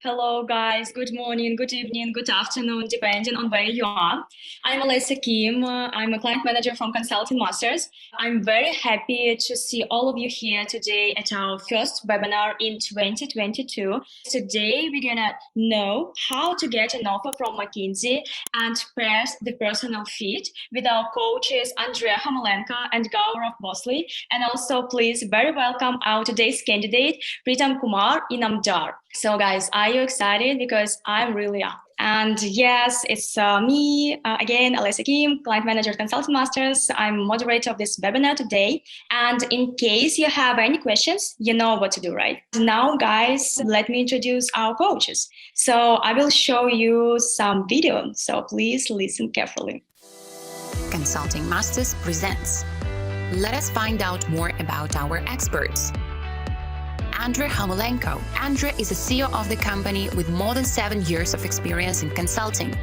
Hello, guys. Good morning, good evening, good afternoon, depending on where you are. I'm Alessa Kim. I'm a client manager from Consulting Masters. I'm very happy to see all of you here today at our first webinar in 2022. Today, we're going to know how to get an offer from McKinsey and press the personal fit with our coaches, Andre Homulenko and Gaurav Bhosle. And also, please very welcome our today's candidate, Pritam Kumar Inamdar. So guys, are you excited? Because I really am. And yes, it's me again, Alessa Kim, Client Manager at Consulting Masters. I'm moderator of this webinar today. And in case you have any questions, you know what to do, right? Now, guys, let me introduce our coaches. So I will show you some video. So please listen carefully. Consulting Masters presents. Let us find out more about our experts. Andre Homulenko. Andre is a CEO of the company with more than 7 years of experience in consulting.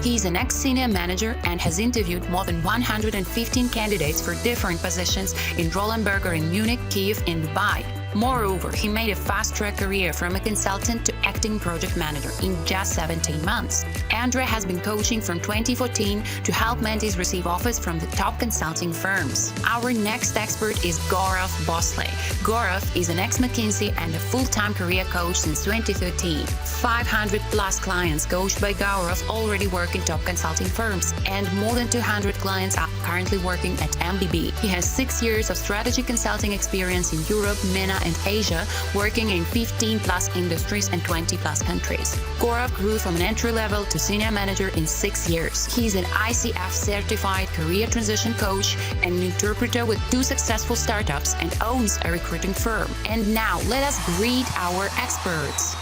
He is an ex-senior manager and has interviewed more than 115 candidates for different positions in Roland Berger in Munich, Kiev, and Dubai. Moreover, he made a fast-track career from a consultant to acting project manager in just 17 months. Andre has been coaching from 2014 to help mentees receive offers from the top consulting firms. Our next expert is Gaurav Bhosle. Gaurav is an ex-McKinsey and a full-time career coach since 2013. 500-plus clients coached by Gaurav already work in top consulting firms, and more than 200 clients are currently working at MBB. He has 6 years of strategy consulting experience in Europe, MENA, and Asia, working in 15-plus industries and 20-plus countries. Gaurav grew from an entry level to senior manager in 6 years. He's an ICF certified career transition coach and an interpreter with 2 successful startups and owns a recruiting firm. And now let us greet our experts.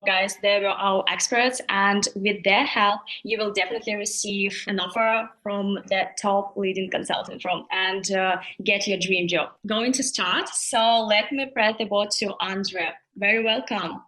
Guys, they were our experts, and with their help, you will definitely receive an offer from the top leading consulting firm and get your dream job. Going to start, so let me press the button to Andre. Very welcome.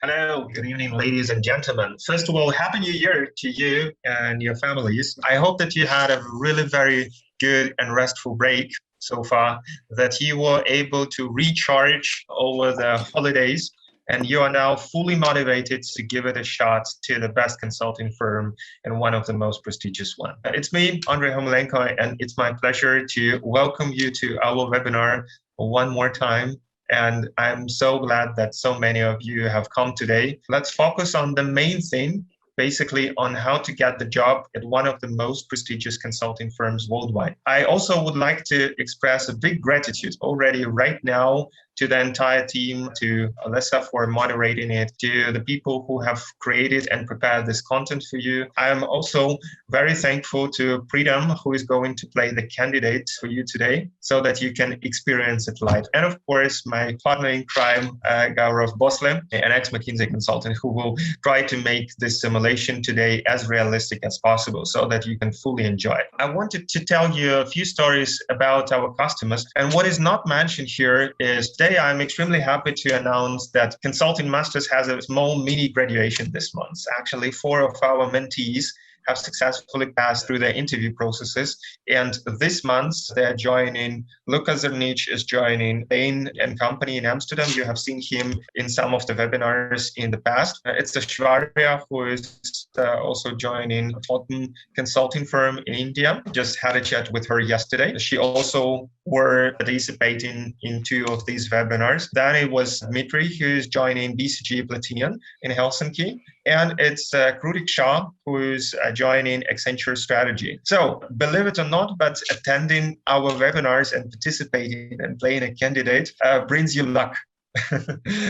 Hello, good evening, ladies and gentlemen. First of all, Happy New Year to you and your families. I hope that you had a really very good and restful break so far, that you were able to recharge over the holidays, and you are now fully motivated to give it a shot to the best consulting firm and one of the most prestigious one. It's me, Andre Homulenko, and it's my pleasure to welcome you to our webinar one more time. And I'm so glad that so many of you have come today. Let's focus on the main thing, basically on how to get the job at one of the most prestigious consulting firms worldwide. I also would like to express a big gratitude already right now to the entire team, to Alessa for moderating it, to the people who have created and prepared this content for you. I am also very thankful to Pritam, who is going to play the candidate for you today so that you can experience it live. And of course, my partner in crime, Gaurav Bhosle, an ex-McKinsey consultant who will try to make this simulation today as realistic as possible so that you can fully enjoy it. I wanted to tell you a few stories about our customers. And what is not mentioned here is today I'm extremely happy to announce that Consulting Masters has a small mini graduation this month. Actually, 4 of our mentees have successfully passed through their interview processes. And this month, they're joining, Luka Zernic is joining Bain & Company in Amsterdam. You have seen him in some of the webinars in the past. It's Shvarya, who is also joining a Totten consulting firm in India. Just had a chat with her yesterday. She also were participating in 2 of these webinars. Then it was Dmitry, who is joining BCG Platinum in Helsinki. And it's Krutik Shah, who is joining Accenture Strategy. So believe it or not, but attending our webinars and participating and playing a candidate brings you luck.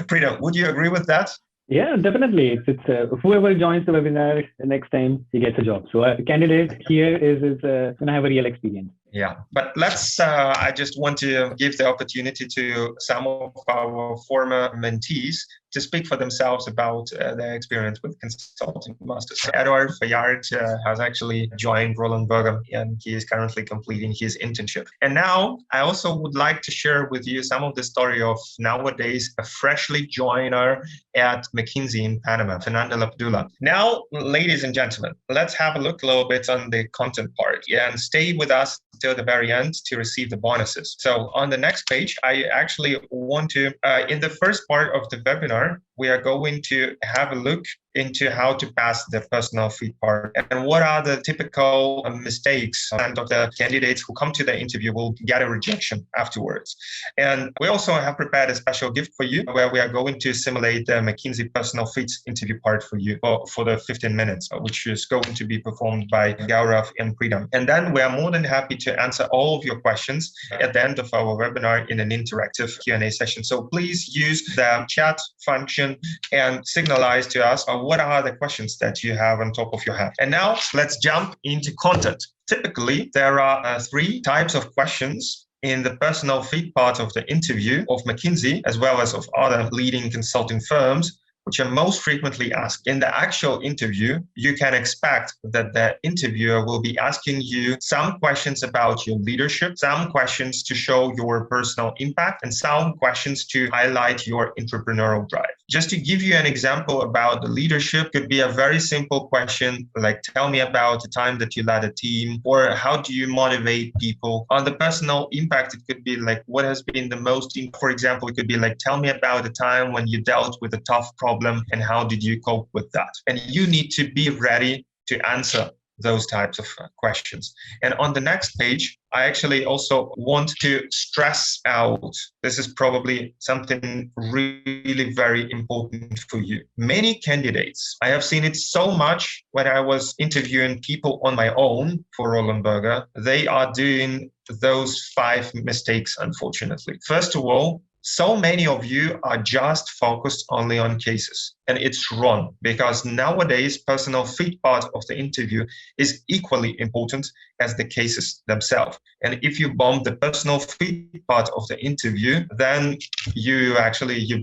Prita, would you agree with that? Yeah, definitely. It's whoever joins the webinar next time, he gets a job. So a candidate here is going to have a real experience. Yeah, but I just want to give the opportunity to some of our former mentees to speak for themselves about their experience with consulting masters. Edward Fayard has actually joined Roland Berger, and he is currently completing his internship. And now I also would like to share with you some of the story of nowadays a freshly joiner at McKinsey in Panama, Fernando Abdullah. Now, ladies and gentlemen, let's have a look a little bit on the content part and stay with us till the very end to receive the bonuses. So on the next page, I actually want to, in the first part of the webinar, we are going to have a look into how to pass the personal fit part and what are the typical mistakes and of the candidates who come to the interview will get a rejection afterwards. And we also have prepared a special gift for you where we are going to simulate the McKinsey personal fit interview part for you for the 15 minutes, which is going to be performed by Gaurav and Preedam. And then we are more than happy to answer all of your questions at the end of our webinar in an interactive Q&A session. So please use the chat function and signalize to us what are the questions that you have on top of your head. And now let's jump into content. Typically, there are 3 types of questions in the personal fit part of the interview of McKinsey, as well as of other leading consulting firms, which are most frequently asked. In the actual interview, you can expect that the interviewer will be asking you some questions about your leadership, some questions to show your personal impact, and some questions to highlight your entrepreneurial drive. Just to give you an example about the leadership, could be a very simple question like, tell me about the time that you led a team, or how do you motivate people? On the personal impact, it could be like, what has been the most, for example, it could be like, tell me about the time when you dealt with a tough problem and how did you cope with that? And you need to be ready to answer those types of questions. And on the next page, I actually also want to stress out, this is probably something really very important for you. Many candidates, I have seen it so much when I was interviewing people on my own for Roland Berger, they are doing those 5 mistakes, unfortunately. First of all, so many of you are just focused only on cases. And it's wrong, because nowadays personal fit part of the interview is equally important as the cases themselves. And if you bomb the personal fit part of the interview, then you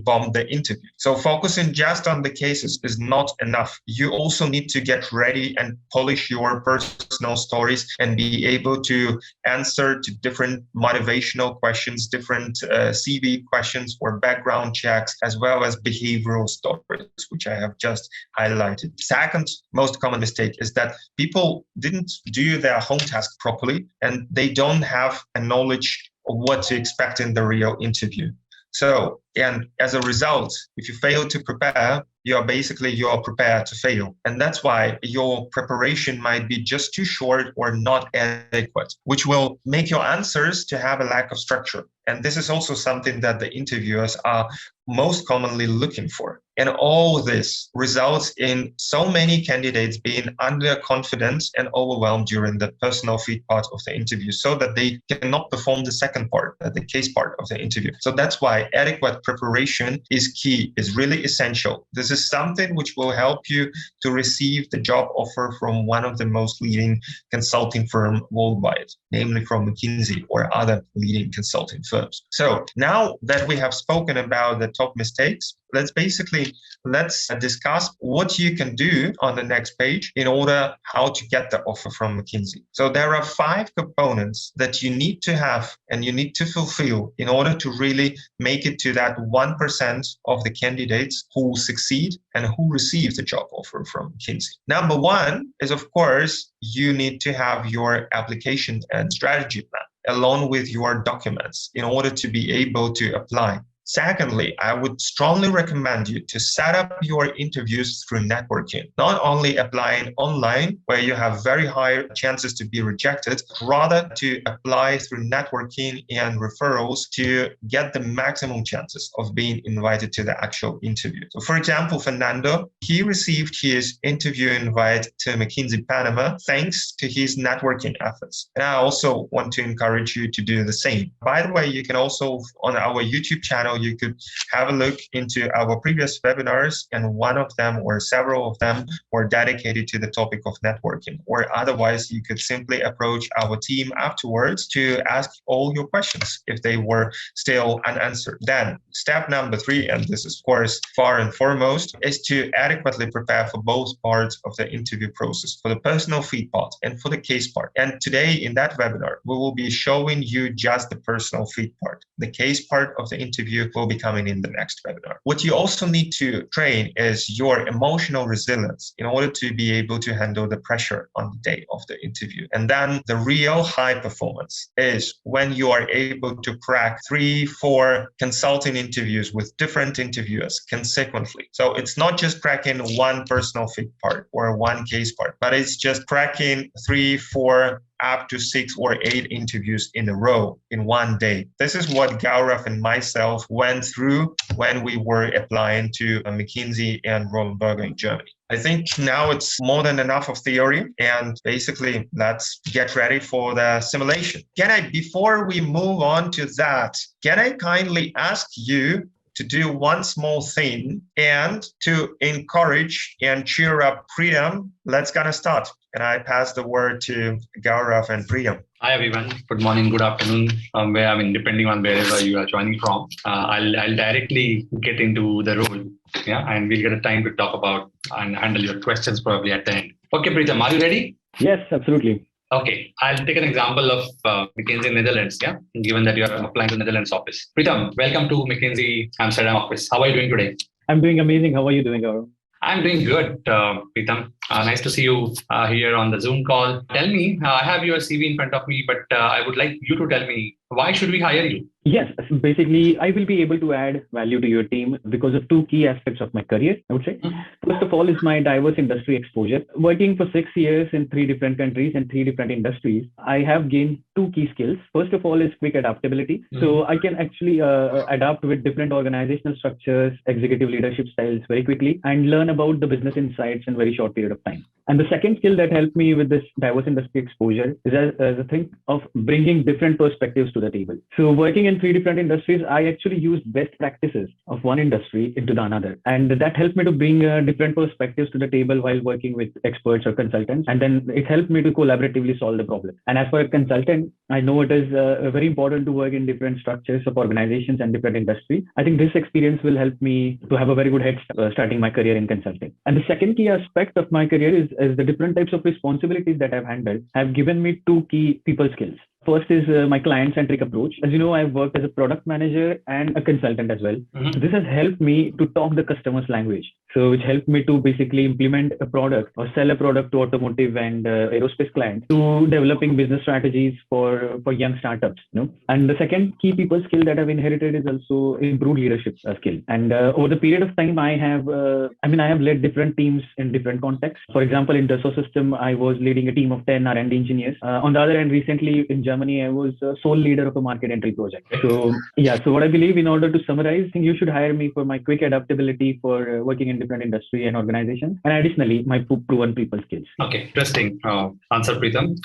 bomb the interview. So focusing just on the cases is not enough. You also need to get ready and polish your personal stories and be able to answer to different motivational questions, different CV questions or background checks, as well as behavioral stories, which I have just highlighted. Second most common mistake is that people didn't do their home task properly and they don't have a knowledge of what to expect in the real interview. So, and as a result, if you fail to prepare, you're prepared to fail. And that's why your preparation might be just too short or not adequate, which will make your answers to have a lack of structure. And this is also something that the interviewers are most commonly looking for. And all this results in so many candidates being underconfident and overwhelmed during the personal fit part of the interview, so that they cannot perform the second part, the case part of the interview. So that's why adequate preparation is key, is really essential. This is something which will help you to receive the job offer from one of the most leading consulting firms worldwide, namely from McKinsey or other leading consulting firms. So now that we have spoken about the top mistakes, let's discuss what you can do on the next page in order how to get the offer from McKinsey. So there are 5 components that you need to have and you need to fulfill in order to really make it to that 1% of the candidates who succeed and who receive the job offer from McKinsey. Number 1 is, of course, you need to have your application and strategy plan along with your documents in order to be able to apply. Secondly, I would strongly recommend you to set up your interviews through networking, not only applying online where you have very high chances to be rejected, rather to apply through networking and referrals to get the maximum chances of being invited to the actual interview. So for example, Fernando, he received his interview invite to McKinsey Panama thanks to his networking efforts. And I also want to encourage you to do the same. By the way, you can also on our YouTube channel you could have a look into our previous webinars, and one of them or several of them were dedicated to the topic of networking. Or otherwise, you could simply approach our team afterwards to ask all your questions if they were still unanswered. Then step number 3, and this is of course far and foremost, is to adequately prepare for both parts of the interview process, for the personal feed part and for the case part. And today in that webinar, we will be showing you just the personal feed part. The case part of the interview will be coming in the next webinar. What you also need to train is your emotional resilience in order to be able to handle the pressure on the day of the interview. And then the real high performance is when you are able to crack 3-4 consulting interviews with different interviewers consequently. So it's not just cracking one personal feed part or one case part, but it's just cracking 3-4 up to 6 or 8 interviews in a row in one day. This is what Gaurav and myself went through when we were applying to McKinsey and Roland Berger in Germany. I think now it's more than enough of theory, and basically let's get ready for the simulation. Before we move on to that, can I kindly ask you to do one small thing and to encourage and cheer up Priyam? Let's gonna start. And I pass the word to Gaurav and Priyam. Hi everyone. Good morning, good afternoon. Depending on wherever you are joining from, I'll directly get into the role. Yeah, and we'll get a time to talk about and handle your questions probably at the end. Okay, Priyam, are you ready? Yes, absolutely. Okay, I'll take an example of McKinsey Netherlands, yeah, given that you are applying to Netherlands office. Pritham, welcome to McKinsey Amsterdam office. How are you doing today? I'm doing amazing. How are you doing, Gaurav? I'm doing good, Pritham. Nice to see you here on the Zoom call. Tell me, I have your CV in front of me, but I would like you to tell me, why should we hire you? Yes, basically, I will be able to add value to your team because of 2 key aspects of my career, I would say. First of all is my diverse industry exposure. Working for 6 years in 3 different countries and 3 different industries, I have gained 2 key skills. First of all is quick adaptability. So I can actually adapt with different organizational structures, executive leadership styles very quickly, and learn about the business insights in a very short period of time. And the second skill that helped me with this diverse industry exposure is as a thing of bringing different perspectives to the table. So working in 3 different industries, I actually used best practices of one industry into the another. And that helped me to bring different perspectives to the table while working with experts or consultants. And then it helped me to collaboratively solve the problem. And as for a consultant, I know it is very important to work in different structures of organizations and different industries. I think this experience will help me to have a very good head starting my career in consulting. And the second key aspect of my career is the different types of responsibilities that I've handled have given me 2 key people skills. First is my client-centric approach. As you know, I've worked as a product manager and a consultant as well. This has helped me to talk the customer's language. So which helped me to basically implement a product or sell a product to automotive and aerospace clients, to developing business strategies for young startups. And the second key people skill that I've inherited is also improved leadership skill. And over the period of time, I have led different teams in different contexts. For example, in Dassault System, I was leading a team of 10 R&D engineers. On the other hand, recently in Germany, I was a sole leader of a market entry project. So what I believe, in order to summarize, I think you should hire me for my quick adaptability for working in different industry and organizations, and additionally my proven people skills. Okay, interesting answer, Pritham.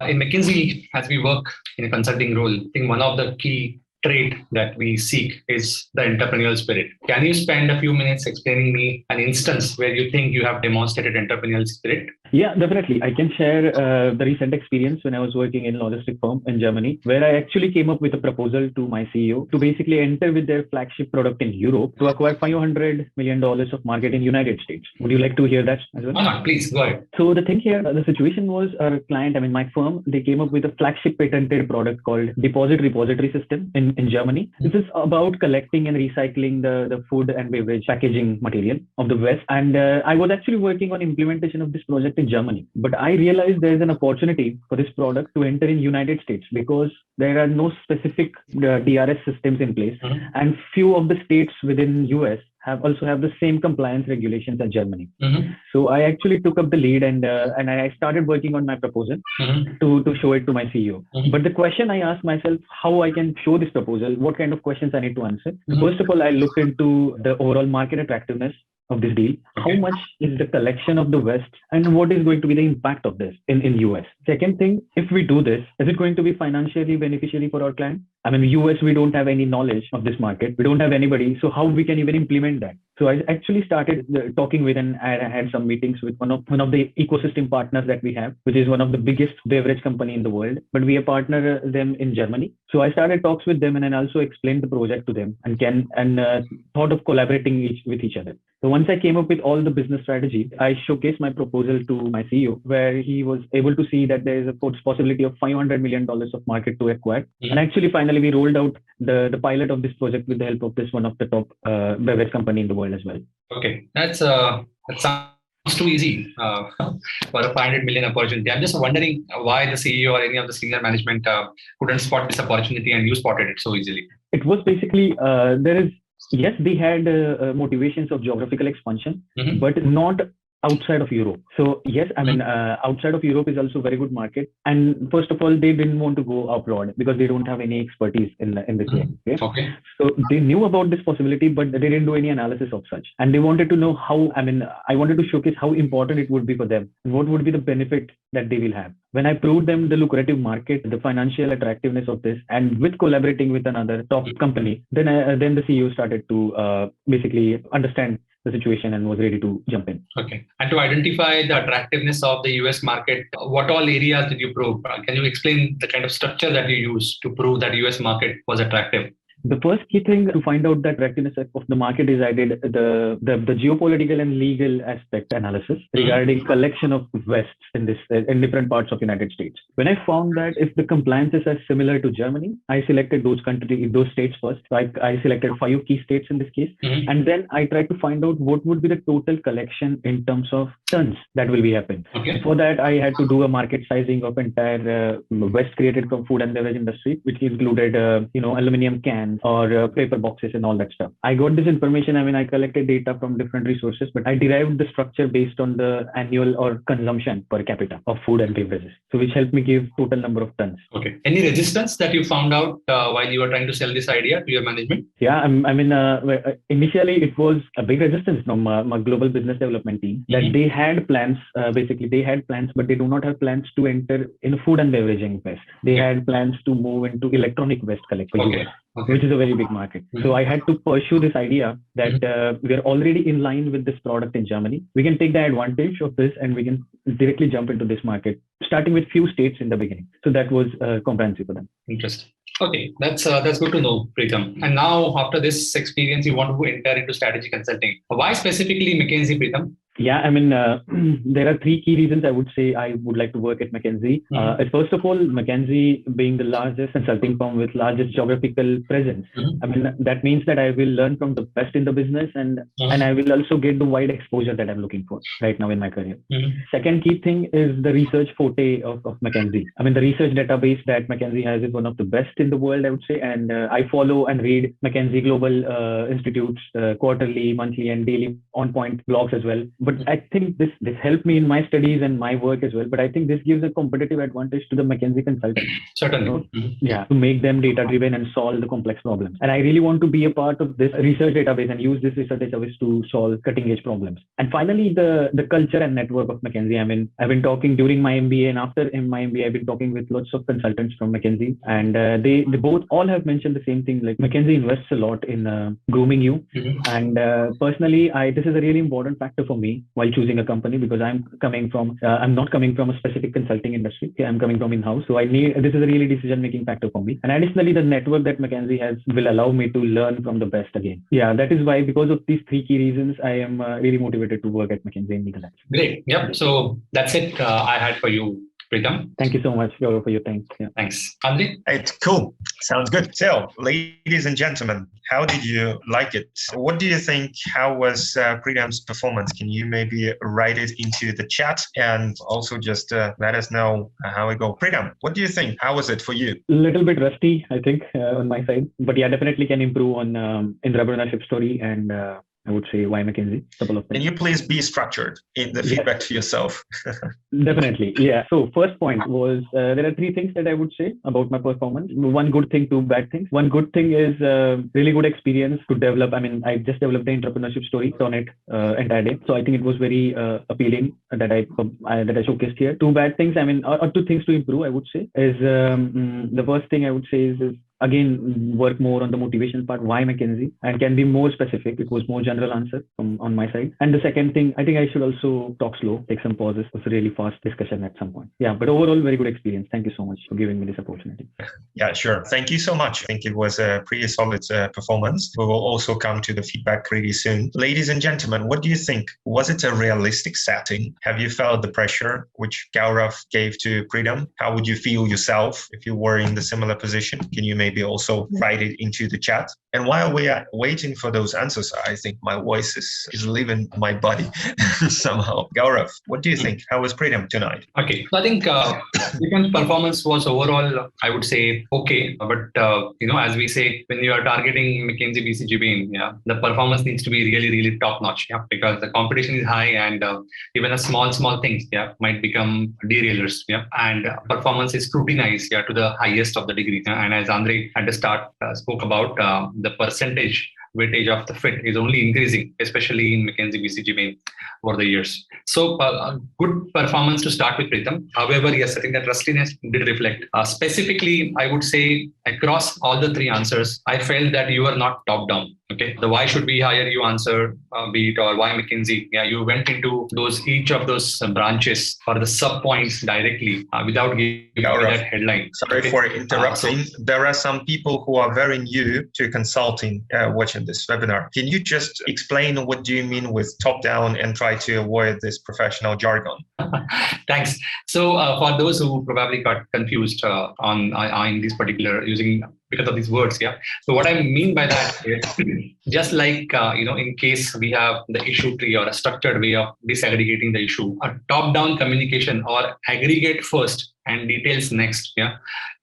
In McKinsey, as we work in a consulting role, I think one of the key trait that we seek is the entrepreneurial spirit. Can you spend a few minutes explaining me an instance where you think you have demonstrated entrepreneurial spirit? Yeah, definitely. I can share the recent experience when I was working in a logistic firm in Germany, where I actually came up with a proposal to my CEO to basically enter with their flagship product in Europe to acquire $500 million of market in United States. Would you like to hear that as well? No, please go ahead. So the thing here, the situation was our client, my firm, they came up with a flagship patented product called Deposit Repository System in Germany. This is about collecting and recycling the food and beverage packaging material of the West. And I was actually working on implementation of this project in Germany. But I realized there is an opportunity for this product to enter in United States because there are no specific DRS systems in place. And few of the states within US also have the same compliance regulations as Germany. So I actually took up the lead and I started working on my proposal to show it to my CEO. But the question I asked myself, how I can show this proposal, what kind of questions I need to answer. First of all, I looked into the overall market attractiveness of this deal. Okay. How much is the collection of the West, and what is going to be the impact of this in US? Second thing, if we do this, is it going to be financially beneficiary for our client? I mean, US, we don't have any knowledge of this market. We don't have anybody. So how we can even implement that? So I actually started talking with, and I had some meetings with one of the ecosystem partners that we have, which is one of the biggest beverage company in the world. But we are partner them in Germany. So I started talks with them, and then also explained the project to them, and thought of collaborating with each other. So once I came up with all the business strategy, I showcased my proposal to my CEO, where he was able to see that there is a possibility of $500 million of market to acquire. Mm-hmm. And actually, finally, we rolled out the pilot of this project with the help of this one of the top beverage company in the world as well. Okay, that sounds too easy for a 500 million opportunity. I'm just wondering why the CEO or any of the senior management couldn't spot this opportunity and you spotted it so easily. It was basically yes, they had motivations of geographical expansion, mm-hmm. but not outside of Europe. So yes, I mean, outside of Europe is also a very good market. And first of all, they didn't want to go abroad because they don't have any expertise in this game. Okay? Okay. So they knew about this possibility, but they didn't do any analysis of such. And they wanted to know how, I wanted to showcase how important it would be for them and what would be the benefit that they will have. When I proved them the lucrative market, the financial attractiveness of this, and with collaborating with another top company, then the CEO started to basically understand the situation and was ready to jump in. Okay. And to identify the attractiveness of the US market, what all areas did you probe? Can you explain the kind of structure that you used to prove that US market was attractive? The first key thing to find out the attractiveness of the market is I did the geopolitical and legal aspect analysis regarding collection of West in different parts of United States. When I found that if the compliances are similar to Germany, I selected those states first. So I selected 5 key states in this case, and then I tried to find out what would be the total collection in terms of tons that will be happening. Okay. For that, I had to do a market sizing of entire West created from food and beverage industry, which included aluminum cans or paper boxes and all that stuff. I got this information. I collected data from different resources, but I derived the structure based on the annual or consumption per capita of food and beverages. So which helped me give total number of tons. Okay. Any resistance that you found out while you were trying to sell this idea to your management? Yeah, initially it was a big resistance from my global business development team that they had plans. They had plans, but they do not have plans to enter in food and beveraging West. They had plans to move into electronic West collect for US. Okay. Which is a very big market. So I had to pursue this idea that we are already in line with this product in Germany. We can take the advantage of this and we can directly jump into this market, starting with few states in the beginning. So that was comprehensive for them. Interesting. Okay, that's good to know, Preetham. And now after this experience, you want to enter into strategy consulting. Why specifically McKinsey, Preetham? Yeah, there are 3 key reasons I would say I would like to work at McKinsey. First of all, McKinsey being the largest consulting firm with largest geographical presence. That means that I will learn from the best in the business and I will also get the wide exposure that I'm looking for right now in my career. Second key thing is the research forte of McKinsey. The research database that McKinsey has is one of the best in the world, I would say. And I follow and read McKinsey Global Institute's quarterly, monthly and daily on point blogs as well. But I think this helped me in my studies and my work as well. But I think this gives a competitive advantage to the McKinsey consultants. Certainly. Yeah, to make them data-driven and solve the complex problems. And I really want to be a part of this research database and use this research database to solve cutting-edge problems. And finally, the culture and network of McKinsey. I've been talking during my MBA and after my MBA, I've been talking with lots of consultants from McKinsey. And they both all have mentioned the same thing. Like McKinsey invests a lot in grooming you. And personally, this is a really important factor for me while choosing a company, because I'm not coming from a specific consulting industry. I'm coming from in-house. So this is a really decision-making factor for me. And additionally, the network that McKinsey has will allow me to learn from the best again. Yeah, that is why, because of these 3 key reasons, I am really motivated to work at McKinsey in legal action. Great. Yep. So that's it I had for you, Preetham. Thank you so much, Gaurav, for your time. Yeah. Thanks. Andre? It's cool. Sounds good. So, ladies and gentlemen, how did you like it? What do you think? How was Preetham's performance? Can you maybe write it into the chat and also just let us know how it goes? Preetham, what do you think? How was it for you? A little bit rusty, I think, on my side. But yeah, definitely can improve on entrepreneurship story and I would say why McKinsey, couple of things. Can you please be structured in the feedback to yourself? Definitely. Yeah. So first point was, there are 3 things that I would say about my performance. 1 good thing, 2 bad things. 1 good thing is really good experience to develop. I mean, I just developed the entrepreneurship story on it entire day. So I think it was very appealing that I showcased here. 2 bad things, I mean, or 2 things to improve, I would say, is the first thing I would say is again, work more on the motivation part. Why McKinsey? And can be more specific. It was more general answer on my side. And the second thing, I think I should also talk slow, take some pauses. It was a really fast discussion at some point. Yeah, but overall, very good experience. Thank you so much for giving me this opportunity. Yeah, sure. Thank you so much. I think it was a pretty solid performance. We will also come to the feedback pretty soon. Ladies and gentlemen, what do you think? Was it a realistic setting? Have you felt the pressure which Gaurav gave to Pritam? How would you feel yourself if you were in the similar position? Can you maybe also write it into the chat? And while we are waiting for those answers, I think my voice is leaving my body somehow. Gaurav, what do you think? How was Pritam tonight? Okay, so I think Pritam's performance was overall, I would say, okay. But as we say, when you are targeting McKinsey BCG, the performance needs to be really, really top notch. Yeah, because the competition is high, and even a small things, might become derailers. Yeah, and performance is scrutinized, to the highest of the degree. And as Andre at the start spoke about, the percentage weightage of the fit is only increasing, especially in McKinsey BCG over the years. So good performance to start with, Pritam. However, yes, I think that rustiness did reflect. Specifically, I would say across all the 3 answers, I felt that you are not top down. Okay, the why should we hire you answer, be it, or why McKinsey? Yeah, you went into each of those branches or the sub points directly without giving that headline. Sorry for interrupting. There are some people who are very new to consulting watching this webinar. Can you just explain what do you mean with top down and try to avoid this professional jargon? Thanks. So for those who probably got confused on this particular using because of these words, So what I mean by that is just like, in case we have the issue tree or a structured way of disaggregating the issue, a top-down communication or aggregate first and details next,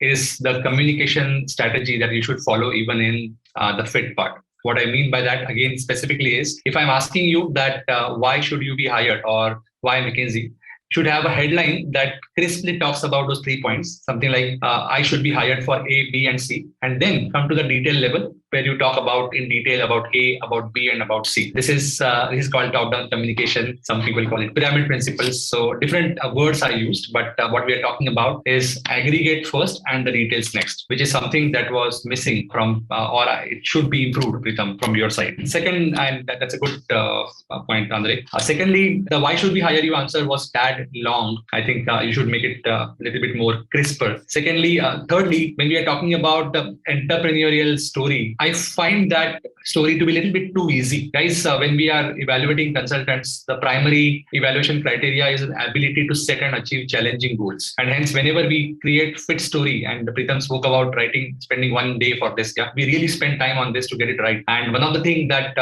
is the communication strategy that you should follow even in the fit part. What I mean by that, again, specifically is if I'm asking you that why should you be hired or why McKinsey, should have a headline that crisply talks about those 3 points, something like I should be hired for A, B, and C, and then come to the detail level where you talk about in detail about A, about B, and about C. This is called top-down communication. Some people call it pyramid principles. So different words are used, but what we are talking about is aggregate first and the details next, which is something that was missing from, or it should be improved, Pritam, from your side. Second, and that's a good point, Andre. Secondly, the why should we hire you answer was tad long. I think you should make it a little bit more crisper. Secondly, thirdly, when we are talking about the entrepreneurial story, I find that story to be a little bit too easy. Guys, when we are evaluating consultants, the primary evaluation criteria is an ability to set and achieve challenging goals. And hence, whenever we create fit story, and Pritam spoke about spending 1 day for this, we really spend time on this to get it right. And one of the things that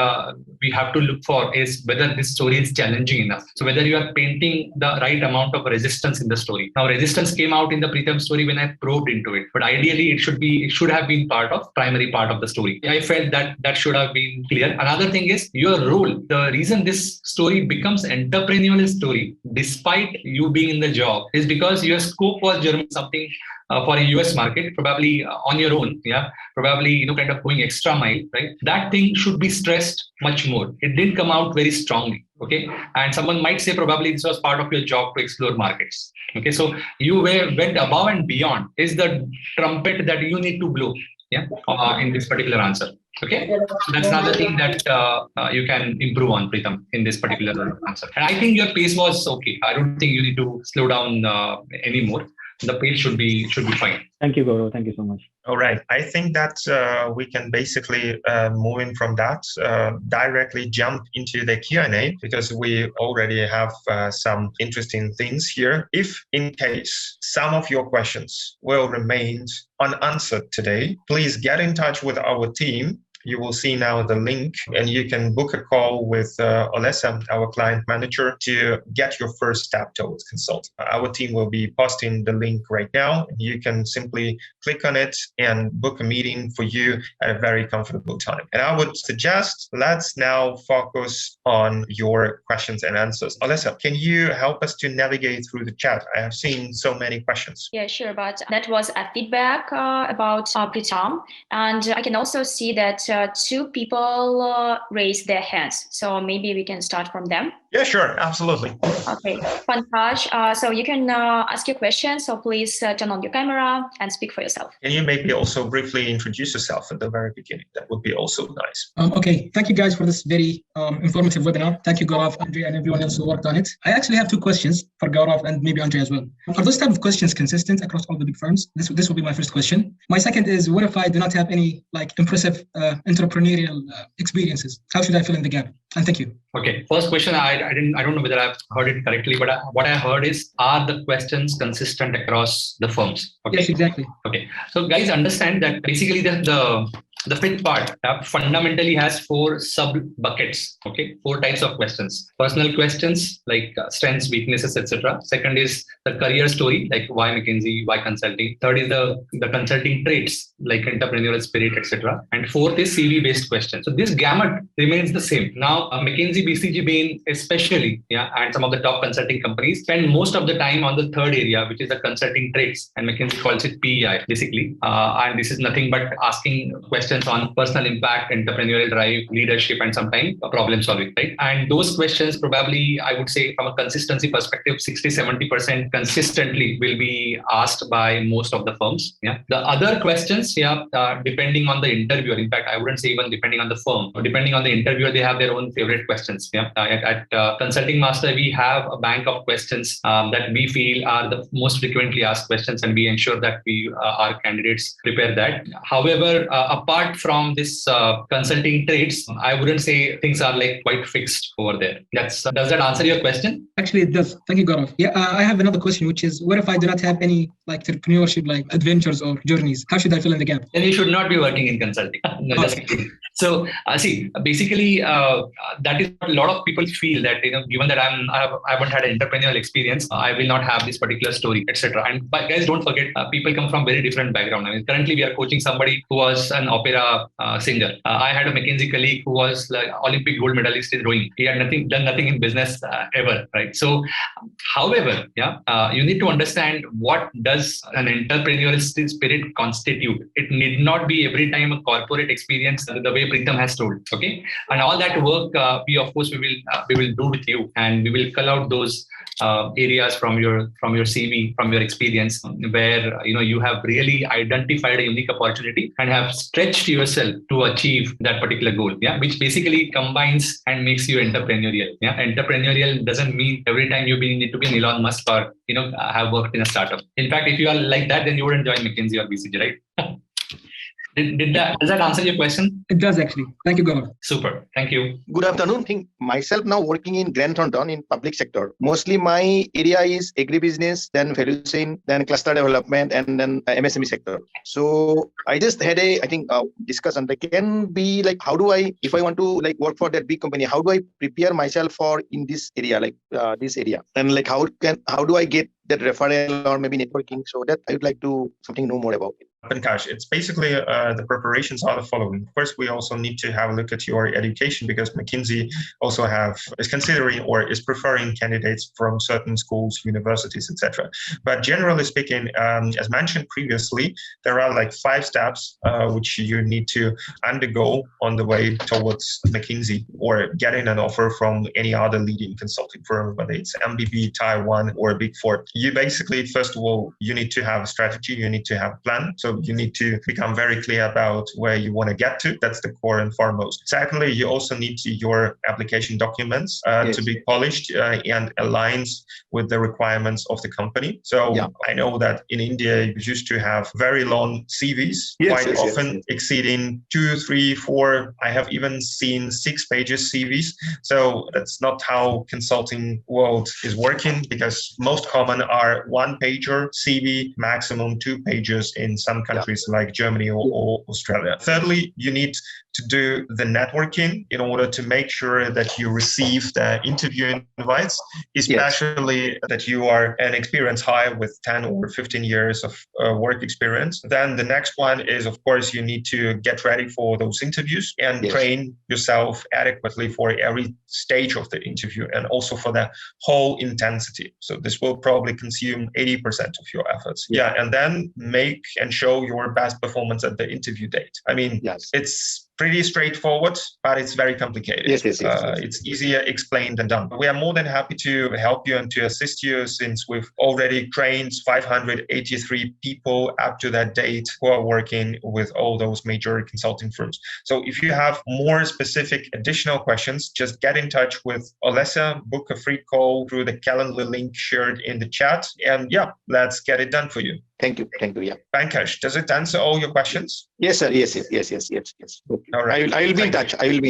we have to look for is whether this story is challenging enough. So whether you are painting the right amount of resistance in the story. Now, resistance came out in the Pritam story when I probed into it, but ideally it should have been primary part of the story. I felt that should have been clear. Another thing is your role. The reason this story becomes entrepreneurial story, despite you being in the job, is because your scope was something for a US market, probably on your own, probably kind of going extra mile, right? That thing should be stressed much more. It didn't come out very strongly. Okay, and someone might say probably this was part of your job to explore markets. Okay, so you went above and beyond is the trumpet that you need to blow. In this particular answer. Okay, so that's another thing that you can improve on, Pritam, in this particular answer. And I think your pace was okay. I don't think you need to slow down anymore. The pace should be fine. Thank you, Gaurav. Thank you so much. All right. I think that we can basically move in from that, directly jump into the Q&A because we already have some interesting things here. If in case some of your questions will remain unanswered today, please get in touch with our team you will see now the link, and you can book a call with Olesa, our client manager, to get your first step towards consult. Our team will be posting the link right now. You can simply click on it and book a meeting for you at a very comfortable time. And I would suggest let's now focus on your questions and answers. Olesa, can you help us to navigate through the chat? I have seen so many questions. Yeah, sure. But that was a feedback about Pritam. And I can also see that two people raised their hands. So maybe we can start from them. Yeah, sure. Absolutely. Okay. Pankaj, so you can ask your question. So please turn on your camera and speak for yourself. Can you maybe also briefly introduce yourself at the very beginning? That would be also nice. Okay. Thank you guys for this very informative webinar. Thank you, Gaurav, Andre, and everyone else who worked on it. I actually have two questions for Gaurav and maybe Andre as well. Are those type of questions consistent across all the big firms? This will be my first question. My second is, what if I do not have any impressive entrepreneurial experiences? How should I fill in the gap? And thank you. Okay. First question, I don't know whether I've heard it correctly, but what I heard is, are the questions consistent across the firms? Okay. Yes, exactly. Okay. So guys, understand that basically the fifth part fundamentally has four sub buckets. Okay, four types of questions. Personal questions like strengths, weaknesses, etc. Second is the career story, like why McKinsey, why consulting. Third is the consulting traits like entrepreneurial spirit, etc. And fourth is CV based questions. So this gamut remains the same. Now McKinsey, BCG, Bain, especially, and some of the top consulting companies spend most of the time on the third area, which is the consulting traits, and McKinsey calls it PEI basically. And this is nothing but asking questions on personal impact, entrepreneurial drive, leadership, and sometimes problem solving, right? And those questions probably, I would say from a consistency perspective, 60-70% consistently will be asked by most of the firms. Yeah. The other questions, depending on the interviewer, in fact, I wouldn't say even depending on the firm, depending on the interviewer, they have their own favorite questions. Yeah. At Consulting Master, we have a bank of questions that we feel are the most frequently asked questions, and we ensure that our candidates prepare that. However, apart from this consulting traits, I wouldn't say things are quite fixed over there. Does that answer your question? Actually, it does. Thank you, Gaurav. Yeah, I have another question, which is, what if I do not have any entrepreneurship adventures or journeys? How should I fill in the gap? Then you should not be working in consulting. No, just kidding. So see, basically, that is what a lot of people feel, that given that I haven't had an entrepreneurial experience, I will not have this particular story, etc. And but guys, don't forget, people come from very different background. I mean, currently we are coaching somebody who was an opera singer. I had a McKinsey colleague who was Olympic gold medalist in rowing. He had done nothing in business ever, right? So, however, you need to understand, what does an entrepreneurial spirit constitute. It need not be every time a corporate experience, the way Pritam has told. Okay, and all that work, we will do with you, and we will call out those areas from your CV, from your experience, where you have really identified a unique opportunity and have stretched yourself to achieve that particular goal. Yeah, which basically combines and makes you entrepreneurial. Yeah, entrepreneurial doesn't mean every time you need to be an Elon Musk or have worked in a startup. In fact, if you are like that, then you wouldn't join McKinsey or BCG, right? Does that answer your question? It does, actually. Thank you, Gaurav. Super. Thank you. Good afternoon. I think myself now working in Grant Thornton in public sector. Mostly my area is agribusiness, then value chain, then cluster development, and then MSME sector. So I just had a discussion. Can be how do I, if I want to work for that big company, how do I prepare myself for in this area, this area, and how do I get that referral or maybe networking? So that I would like to know more about it. Pankaj, it's basically the preparations are the following. First, we also need to have a look at your education, because McKinsey also is considering or is preferring candidates from certain schools, universities, etc. But generally speaking, as mentioned previously, there are 5 steps which you need to undergo on the way towards McKinsey or getting an offer from any other leading consulting firm, whether it's MBB, Taiwan, or Big Four. You basically, first of all, you need to have a strategy, you need to have a plan. So you need to become very clear about where you want to get to. That's the core and foremost. Secondly, you also need your application documents to be polished and aligned with the requirements of the company. So I know that in India, you used to have very long CVs, quite often exceeding 2, 3, 4. I have even seen 6 pages CVs. So that's not how consulting world is working, because most common are 1-pager CV, maximum 2 pages in some countries like Germany or Australia. Thirdly, you need to do the networking in order to make sure that you receive the interview invites, especially that you are an experienced hire with 10 or 15 years of work experience. Then the next one is, of course, you need to get ready for those interviews and train yourself adequately for every stage of the interview and also for the whole intensity. So this will probably consume 80% of your efforts. And then make and show your best performance at the interview date. I mean, it's pretty straightforward, but it's very complicated. It's easier explained than done. We are more than happy to help you and to assist you, since we've already trained 583 people up to that date who are working with all those major consulting firms. So if you have more specific additional questions, just get in touch with Olesa, book a free call through the Calendly link shared in the chat, and let's get it done for you. Thank you. Yeah. Pankaj, does it answer all your questions? Yes, sir. Yes. Okay. All right. I will be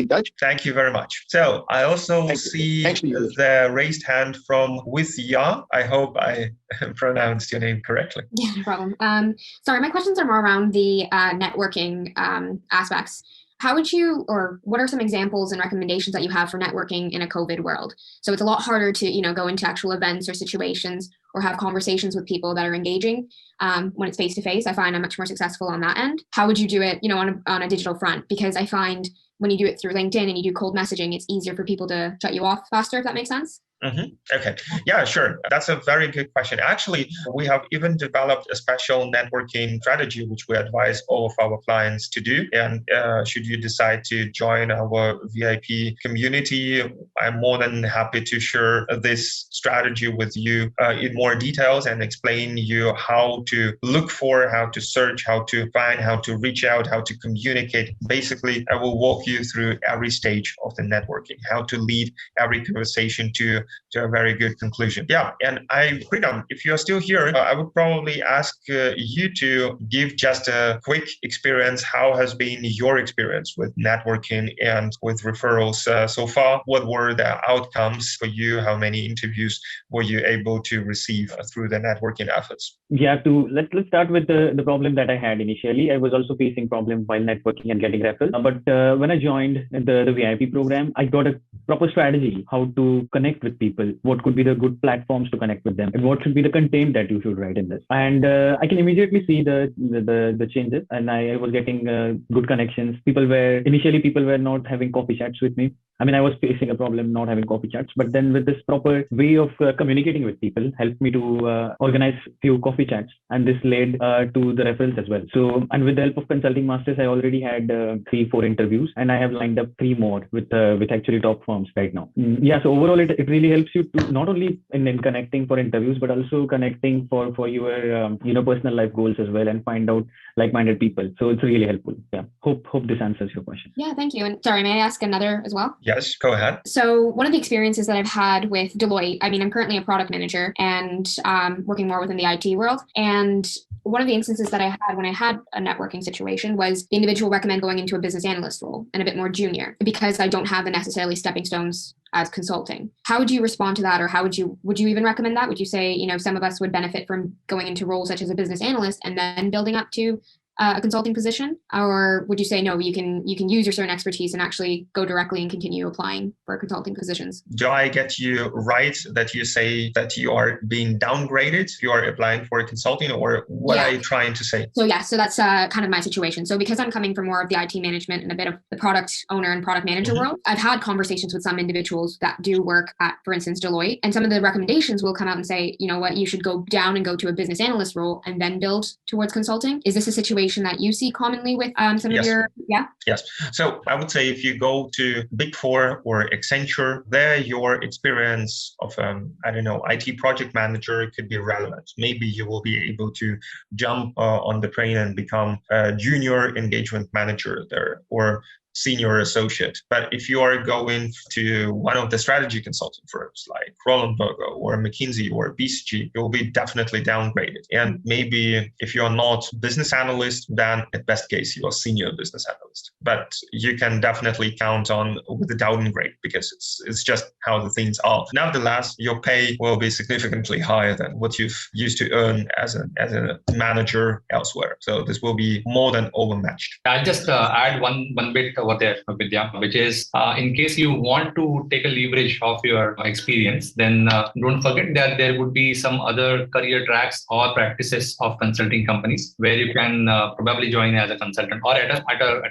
in touch. Thank you very much. So I also see the raised hand from Withya. I hope I pronounced your name correctly. Yeah, no problem. Sorry, my questions are more around the networking aspects. How would you, or what are some examples and recommendations that you have for networking in a COVID world? So it's a lot harder to, go into actual events or situations or have conversations with people that are engaging when it's face-to-face. I find I'm much more successful on that end. How would you do it, on a digital front? Because I find when you do it through LinkedIn and you do cold messaging, it's easier for people to shut you off faster, if that makes sense. Okay. Yeah, sure. That's a very good question. Actually, we have even developed a special networking strategy, which we advise all of our clients to do. And should you decide to join our VIP community, I'm more than happy to share this strategy with you in more details and explain you how to look for, how to search, how to find, how to reach out, how to communicate. Basically, I will walk you through every stage of the networking, how to lead every conversation to a very good conclusion. Yeah, and Freedom, if you're still here, I would probably ask you to give just a quick experience. How has been your experience with networking and with referrals so far? What were the outcomes for you? How many interviews were you able to receive through the networking efforts? Yeah, let's start with the problem that I had initially. I was also facing problems while networking and getting referrals. But when I joined the VIP program, I got a proper strategy how to connect with people, what could be the good platforms to connect with them, and what should be the content that you should write in this. And I can immediately see the changes, and I was getting good connections. People were not having coffee chats with me. I mean, I was facing a problem not having coffee chats, but then with this proper way of communicating with people helped me to organize few coffee chats, and this led to the referrals as well. So, and with the help of Consulting Masters, I already had 3-4 interviews, and I have lined up 3 more with actually top firms right now. So overall, it really helps you to not only in connecting for interviews, but also connecting for your personal life goals as well, and find out like-minded people. So it's really helpful. Yeah. Hope this answers your question. Yeah, thank you. And sorry, may I ask another as well? Yes, go ahead. So one of the experiences that I've had with Deloitte, I mean, I'm currently a product manager and working more within the IT world. And one of the instances that I had when I had a networking situation was the individual recommend going into a business analyst role and a bit more junior, because I don't have the necessarily stepping stones as consulting. How would you respond to that? Or how would you even recommend that? Would you say, some of us would benefit from going into roles such as a business analyst and then building up to a consulting position? Or would you say, no, you can use your certain expertise and actually go directly and continue applying for consulting positions? Do I get you right that you say that you are being downgraded if you are applying for consulting, or what are you trying to say? So that's kind of my situation. So because I'm coming from more of the IT management and a bit of the product owner and product manager world, I've had conversations with some individuals that do work at, for instance, Deloitte, and some of the recommendations will come out and say, you know what, you should go down and go to a business analyst role and then build towards consulting. Is this a situation that you see commonly with some of your, Yes. So I would say if you go to Big Four or Accenture, there your experience of, IT project manager could be relevant. Maybe you will be able to jump on the train and become a junior engagement manager there, or senior associate. But if you are going to one of the strategy consulting firms like Roland Berger or McKinsey or BCG, you'll be definitely downgraded. And maybe if you're not business analyst, then at best case, you're senior business analyst. But you can definitely count on with the downgrade, because it's just how the things are. Nevertheless, your pay will be significantly higher than what you've used to earn as a manager elsewhere. So this will be more than overmatched. I'll just add one bit over there, Vidya, which is in case you want to take a leverage of your experience, then don't forget that there would be some other career tracks or practices of consulting companies where you can probably join as a consultant or at a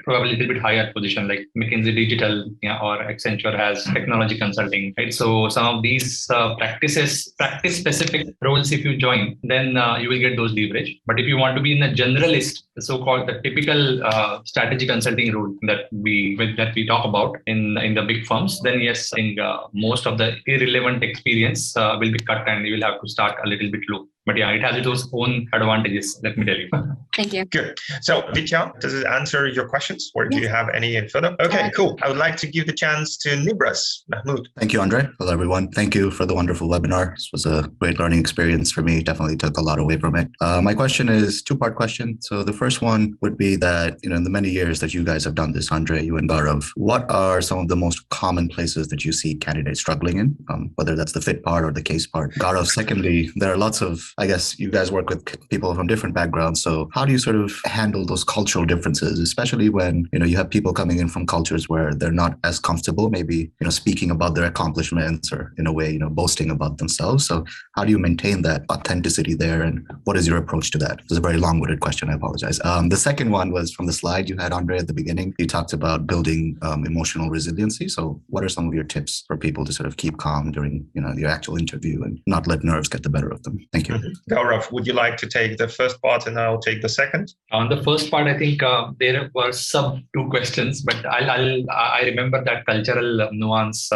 probably a little bit higher position, like McKinsey Digital, or Accenture has technology consulting, right? So some of these practice specific roles, if you join, then you will get those leverage. But if you want to be in a generalist, the so-called the typical strategy consulting role that we talk about in the big firms, then yes, I think most of the irrelevant experience will be cut and you will have to start a little bit low. But yeah, it has its own advantages, let me tell you. Thank you. Good. So, Vidya, does it answer your questions or do you have any further? Okay, cool. I would like to give the chance to Nibras Mahmood. Thank you, Andre. Hello, everyone. Thank you for the wonderful webinar. This was a great learning experience for me. Definitely took a lot away from it. My question is two-part question. So the first one would be that, in the many years that you guys have done this, Andre, you and Gaurav, what are some of the most common places that you see candidates struggling in, whether that's the fit part or the case part? Gaurav, secondly, there are lots of, I guess you guys work with people from different backgrounds. So how do you sort of handle those cultural differences, especially when, you have people coming in from cultures where they're not as comfortable, maybe, speaking about their accomplishments or in a way, boasting about themselves. So how do you maintain that authenticity there? And what is your approach to that? It's a very long-winded question. I apologize. The second one was from the slide you had, Andre, at the beginning. You talked about building emotional resiliency. So what are some of your tips for people to sort of keep calm during, your actual interview and not let nerves get the better of them? Thank you. Gaurav, would you like to take the first part and I'll take the second? On the first part, I think there were sub two questions, but I remember that cultural nuance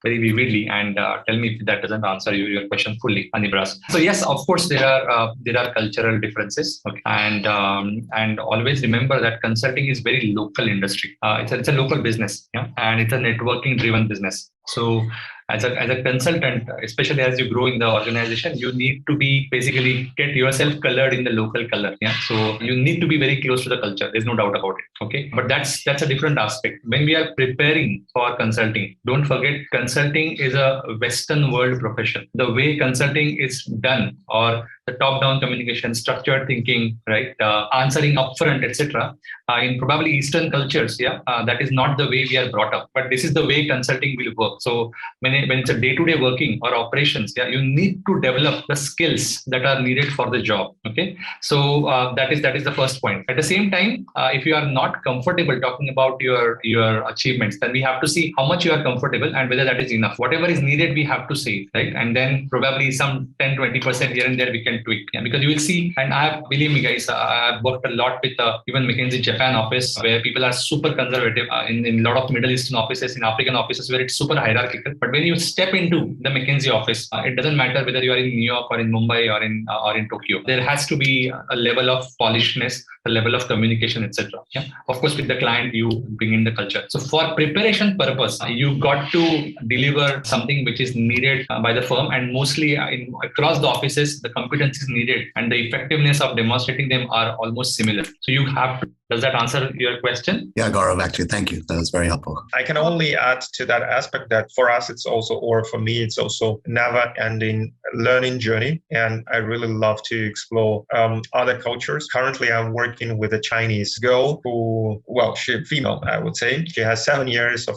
very vividly, and tell me if that doesn't answer your question fully, Anibras. So yes, of course there are cultural differences, okay? And always remember that consulting is very local industry. It's a local business, yeah, and it's a networking driven business. So as a consultant, especially as you grow in the organization, you need to be basically get yourself colored in the local color. Yeah. So you need to be very close to the culture. There's no doubt about it. Okay. But that's a different aspect. When we are preparing for consulting, don't forget consulting is a Western world profession. The way consulting is done, or the top-down communication, structured thinking, right, answering upfront, etc. In probably Eastern cultures, that is not the way we are brought up. But this is the way consulting will work. So when it's a day-to-day working or operations, you need to develop the skills that are needed for the job. Okay, so that is the first point. At the same time, if you are not comfortable talking about your achievements, then we have to see how much you are comfortable and whether that is enough. Whatever is needed, we have to say, right, and then probably some 10-20% here and there we can tweak, because you will see, and believe me guys, I've worked a lot with even McKinsey Japan office, where people are super conservative, in a lot of Middle Eastern offices, in African offices where it's super hierarchical. But when you step into the McKinsey office, it doesn't matter whether you are in New York or in Mumbai or in Tokyo. There has to be a level of polishedness, a level of communication, etc. Yeah? Of course, with the client, you bring in the culture. So for preparation purpose, you got to deliver something which is needed by the firm, and mostly across the offices, the competencies needed and the effectiveness of demonstrating them are almost similar. So you have to. Does that answer your question? Yeah, Gaurav, actually, thank you. That was very helpful. I can only add to that aspect that for us, it's also, or for me, it's also never-ending learning journey. And I really love to explore other cultures. Currently, I'm working with a Chinese girl who, she's female, I would say. She has 7 years of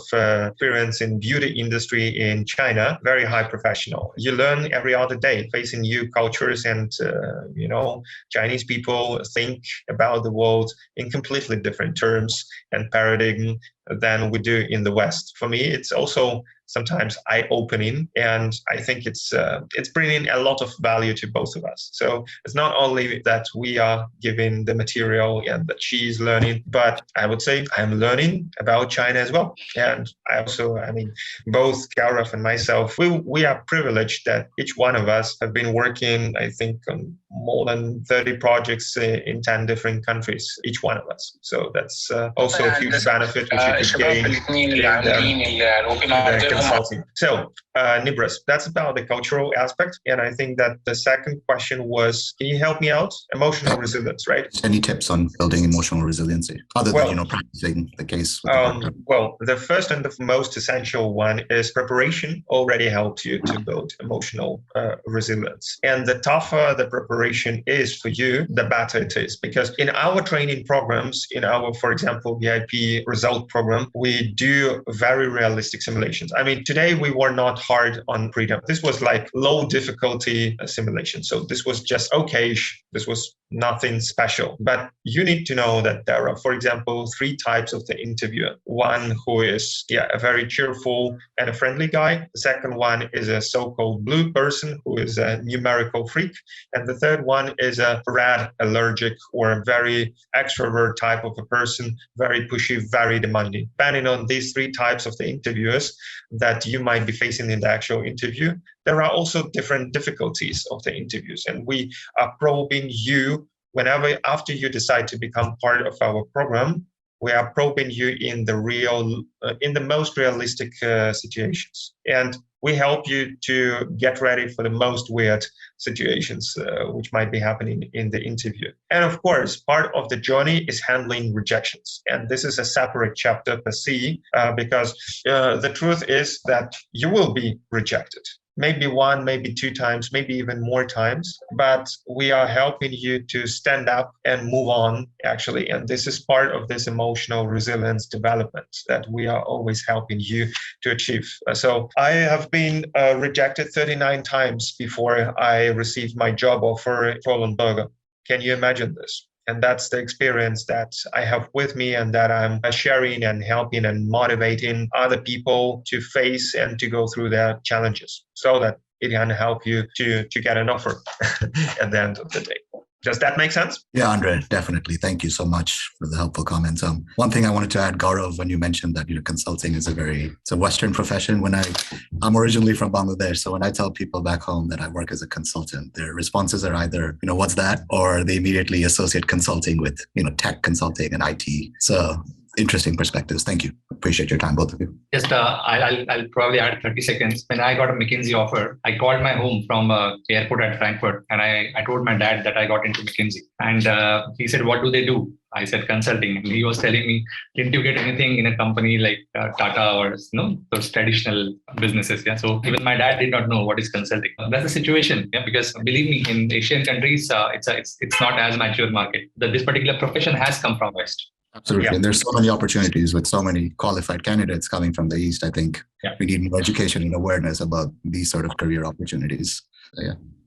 experience in beauty industry in China, very high professional. You learn every other day, facing new cultures, and, Chinese people think about the world in completely different terms and paradigm than we do in the West. For me, it's also sometimes eye-opening, and I think it's bringing a lot of value to both of us. So it's not only that we are giving the material and that she's learning, but I would say I'm learning about China as well. And both Gaurav and myself, we are privileged that each one of us have been working, I think, on more than 30 projects in 10 different countries, each one of us. So that's also a huge benefit which you could gain in consulting. So, Nibras, that's about the cultural aspect. And I think that the second question was, can you help me out? Emotional resilience, right? Any tips on building emotional resiliency other than, practicing the case? Well, the first and the most essential one is preparation already helps you to build emotional resilience. And the tougher the preparation is for you, the better it is. Because in our training programs, in our, for example, VIP result program, we do very realistic simulations. I mean, today we were not hard on freedom. This was like low difficulty simulation. So this was just okay. This was nothing special. But you need to know that there are, for example, 3 types of the interviewer. One who is a very cheerful and a friendly guy. The second one is a so-called blue person who is a numerical freak. And the third one is a red allergic or a very extrovert type of a person, very pushy, very demanding. Depending on these 3 types of the interviewers that you might be facing in the actual interview, there are also different difficulties of the interviews. And we are probing you whenever, after you decide to become part of our program, we are probing you in the most realistic situations. And we help you to get ready for the most weird situations which might be happening in the interview. And of course, part of the journey is handling rejections. And this is a separate chapter per se, because the truth is that you will be rejected. Maybe 1, maybe 2 times, maybe even more times, but we are helping you to stand up and move on, actually. And this is part of this emotional resilience development that we are always helping you to achieve. So I have been rejected 39 times before I received my job offer at Roland Berger. Can you imagine this? And that's the experience that I have with me and that I'm sharing and helping and motivating other people to face and to go through their challenges so that it can help you to get an offer at the end of the day. Does that make sense? Yeah, Andre, definitely. Thank you so much for the helpful comments. One thing I wanted to add, Gaurav, when you mentioned that consulting is it's a Western profession. I'm originally from Bangladesh, so when I tell people back home that I work as a consultant, their responses are either, what's that? Or they immediately associate consulting with, tech consulting and IT. So interesting perspectives. Thank you. Appreciate your time, both of you. Just I'll probably add 30 seconds. When I got a McKinsey offer, I called my home from the airport at Frankfurt, and I told my dad that I got into McKinsey. And he said, "What do they do?" I said, "Consulting." And he was telling me, "Didn't you get anything in a company like Tata or those traditional businesses?" Yeah. So even my dad did not know what is consulting. That's the situation. Yeah. Because believe me, in Asian countries, it's not as mature market. This particular profession has come from West. Absolutely. Yeah. And there's so many opportunities with so many qualified candidates coming from the East. I think we need more education and awareness about these sort of career opportunities. So,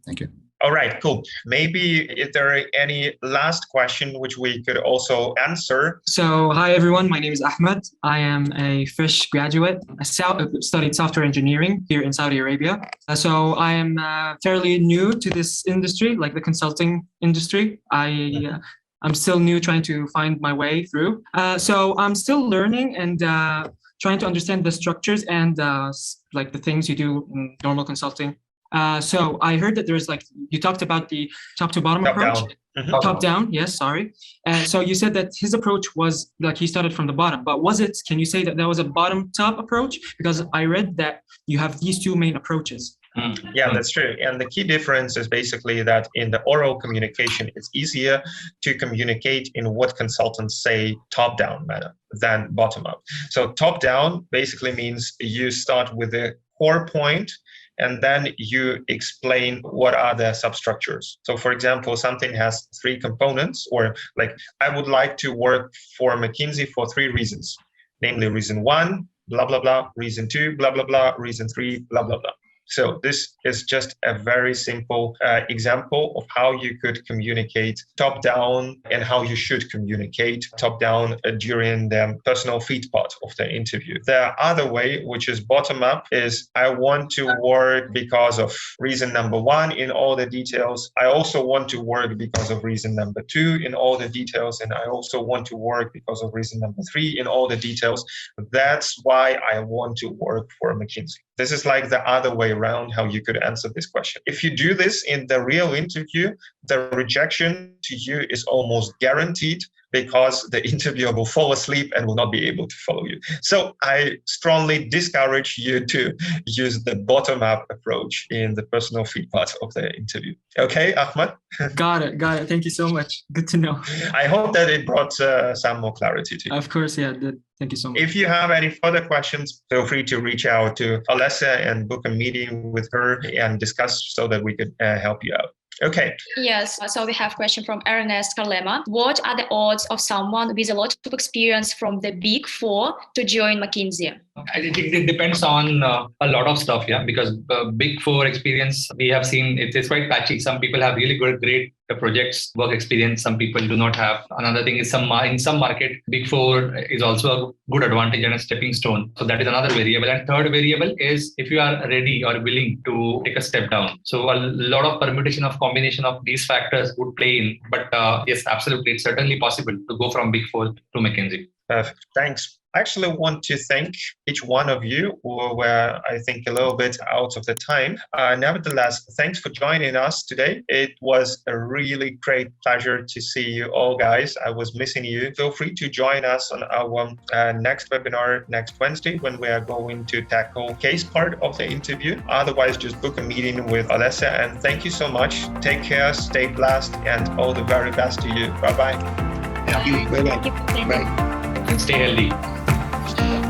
thank you. All right, cool. Maybe if there are any last question which we could also answer. So, hi everyone, my name is Ahmed. I am a fresh graduate. I studied software engineering here in Saudi Arabia. So I am fairly new to this industry, like the consulting industry. I'm still new, trying to find my way through. So I'm still learning and trying to understand the structures and like the things you do in normal consulting. So I heard that there's you talked about the top to bottom approach. Down. Top down, yes, sorry. And so you said that his approach was he started from the bottom, but can you say that there was a bottom top approach? Because I read that you have these 2 main approaches. Yeah, that's true. And the key difference is basically that in the oral communication, it's easier to communicate in what consultants say top-down manner than bottom-up. So top-down basically means you start with the core point and then you explain what are the substructures. So for example, something has 3 components, or I would like to work for McKinsey for 3 reasons, namely reason 1, blah, blah, blah, reason 2, blah, blah, blah, reason 3, blah, blah, blah. So this is just a very simple example of how you could communicate top down and how you should communicate top down during the personal feed part of the interview. The other way, which is bottom up, is I want to work because of reason number 1 in all the details. I also want to work because of reason number 2 in all the details. And I also want to work because of reason number 3 in all the details. That's why I want to work for McKinsey. This is like the other way around how you could answer this question. If you do this in the real interview, the rejection to you is almost guaranteed because the interviewer will fall asleep and will not be able to follow you. So I strongly discourage you to use the bottom-up approach in the personal feed part of the interview. Okay, Ahmad? Got it. Thank you so much. Good to know. I hope that it brought some more clarity to you. Of course, yeah. Thank you so much. If you have any further questions, feel free to reach out to Alessa and book a meeting with her and discuss so that we could help you out. Okay. Yes, so we have a question from Ernest Carlema. What are the odds of someone with a lot of experience from the Big Four to join McKinsey? I think it depends on a lot of stuff, yeah, because Big Four experience, we have seen it's quite patchy. Some people have really great projects, work experience. Some people do not have. Another thing is in some market, Big Four is also a good advantage and a stepping stone. So that is another variable. And third variable is if you are ready or willing to take a step down. So a lot of permutation of combination of these factors would play in. But yes, absolutely, it's certainly possible to go from Big Four to McKinsey. Perfect. Thanks. I actually want to thank each one of you who were, I think, a little bit out of the time. Nevertheless, thanks for joining us today. It was a really great pleasure to see you all, guys. I was missing you. Feel free to join us on our next webinar next Wednesday when we are going to tackle case part of the interview. Otherwise, just book a meeting with Alessa. And thank you so much. Take care, stay blessed, and all the very best to you. Bye-bye. Thank you. Bye-bye. Thank you. Bye. Stay healthy.